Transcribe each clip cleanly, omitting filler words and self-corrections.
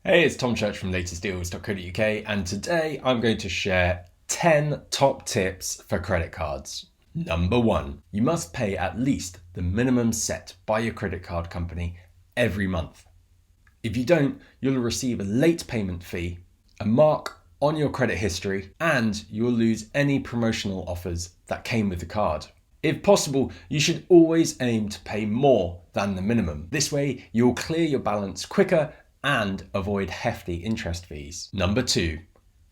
Hey, it's Tom Church from latestdeals.co.uk, and today I'm going to share 10 top tips for credit cards. Number 1, you must pay at least the minimum set by your credit card company every month. If you don't, you'll receive a late payment fee, a mark on your credit history, and you'll lose any promotional offers that came with the card. If possible, you should always aim to pay more than the minimum. This way, you'll clear your balance quicker and avoid hefty interest fees. Number 2,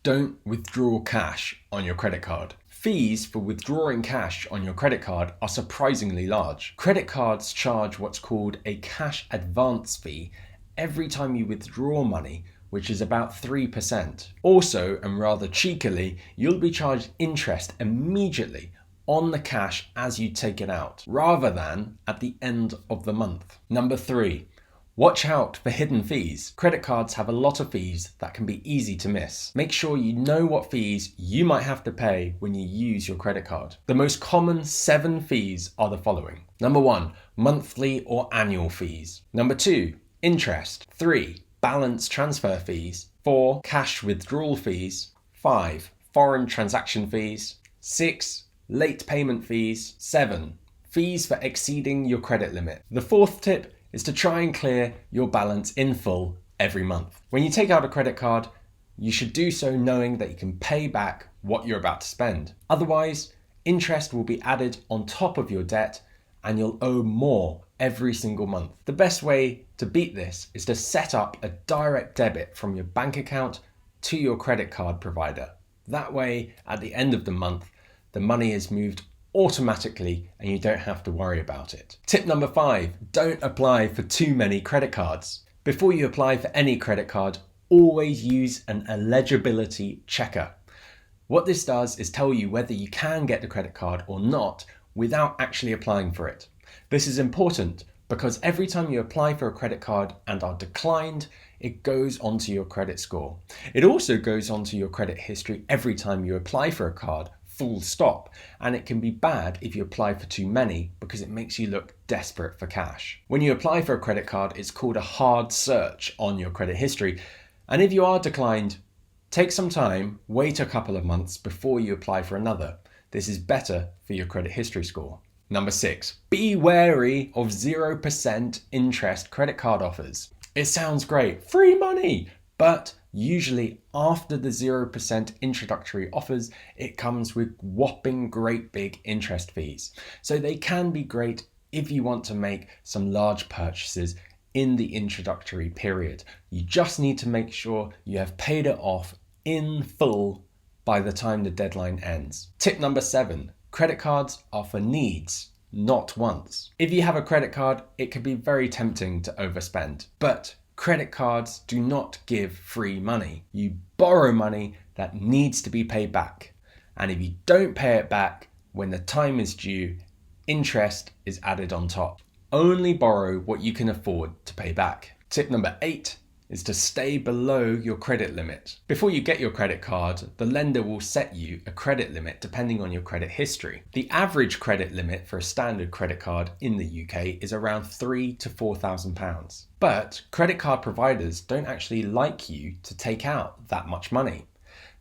don't withdraw cash on your credit card. Fees for withdrawing cash on your credit card are surprisingly large. Credit cards charge what's called a cash advance fee every time you withdraw money, which is about 3%. Also, and rather cheekily, you'll be charged interest immediately on the cash as you take it out, rather than at the end of the month. Number 3, watch out for hidden fees. Credit cards have a lot of fees that can be easy to miss. Make sure you know what fees you might have to pay when you use your credit card. The most common 7 fees are the following. Number 1, monthly or annual fees. Number 2, interest. 3, balance transfer fees. 4, cash withdrawal fees. 5, foreign transaction fees. 6, late payment fees. 7, fees for exceeding your credit limit. The 4th tip is to try and clear your balance in full every month. When you take out a credit card, you should do so knowing that you can pay back what you're about to spend. Otherwise, interest will be added on top of your debt and you'll owe more every single month. The best way to beat this is to set up a direct debit from your bank account to your credit card provider. That way, at the end of the month, the money is moved automatically and you don't have to worry about it. Tip number 5, don't apply for too many credit cards. Before you apply for any credit card, always use an eligibility checker. What this does is tell you whether you can get the credit card or not without actually applying for it. This is important because every time you apply for a credit card and are declined, it goes onto your credit score. It also goes onto your credit history every time you apply for a card, full stop, and it can be bad if you apply for too many because it makes you look desperate for cash. When you apply for a credit card, it's called a hard search on your credit history, and if you are declined, take some time, wait a couple of months before you apply for another. This is better for your credit history score. Number 6, be wary of 0% interest credit card offers. It sounds great, free money, but usually after the 0% introductory offers, it comes with whopping great big interest fees. So they can be great if you want to make some large purchases in the introductory period. You just need to make sure you have paid it off in full by the time the deadline ends. Tip number 7, credit cards are for needs, not wants. If you have a credit card, it can be very tempting to overspend, but credit cards do not give free money. You borrow money that needs to be paid back. And if you don't pay it back when the time is due, interest is added on top. Only borrow what you can afford to pay back. Tip number 8 is to stay below your credit limit. Before you get your credit card, the lender will set you a credit limit depending on your credit history. The average credit limit for a standard credit card in the UK is around £3,000 to £4,000. But credit card providers don't actually like you to take out that much money.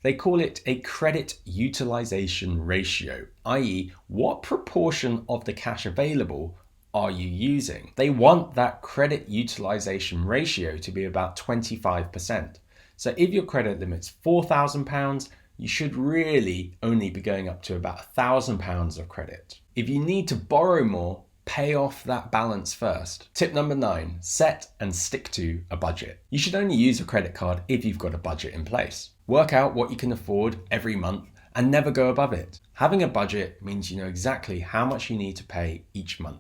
They call it a credit utilization ratio, i.e., what proportion of the cash available are you using? They want that credit utilization ratio to be about 25%. So if your credit limit's £4,000, you should really only be going up to about £1,000 of credit. If you need to borrow more, pay off that balance first. Tip number 9, set and stick to a budget. You should only use a credit card if you've got a budget in place. Work out what you can afford every month and never go above it. Having a budget means you know exactly how much you need to pay each month.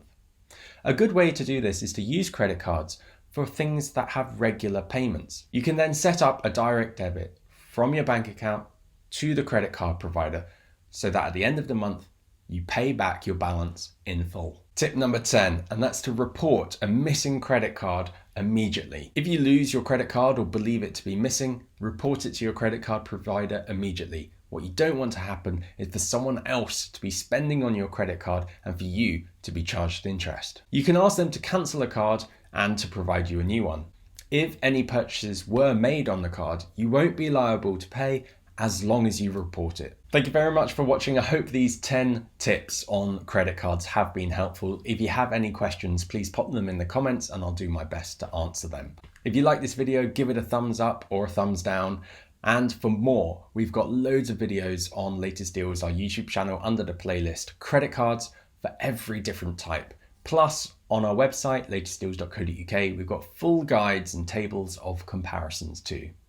A good way to do this is to use credit cards for things that have regular payments. You can then set up a direct debit from your bank account to the credit card provider so that at the end of the month, you pay back your balance in full. Tip number 10, and that's to report a missing credit card immediately. If you lose your credit card or believe it to be missing, report it to your credit card provider immediately. What you don't want to happen is for someone else to be spending on your credit card and for you to be charged interest. You can ask them to cancel a card and to provide you a new one. If any purchases were made on the card, you won't be liable to pay as long as you report it. Thank you very much for watching. I hope these 10 tips on credit cards have been helpful. If you have any questions, please pop them in the comments and I'll do my best to answer them. If you like this video, give it a thumbs up or a thumbs down. And for more, we've got loads of videos on Latest Deals, our YouTube channel, under the playlist credit cards for every different type. Plus, on our website, latestdeals.co.uk, we've got full guides and tables of comparisons too.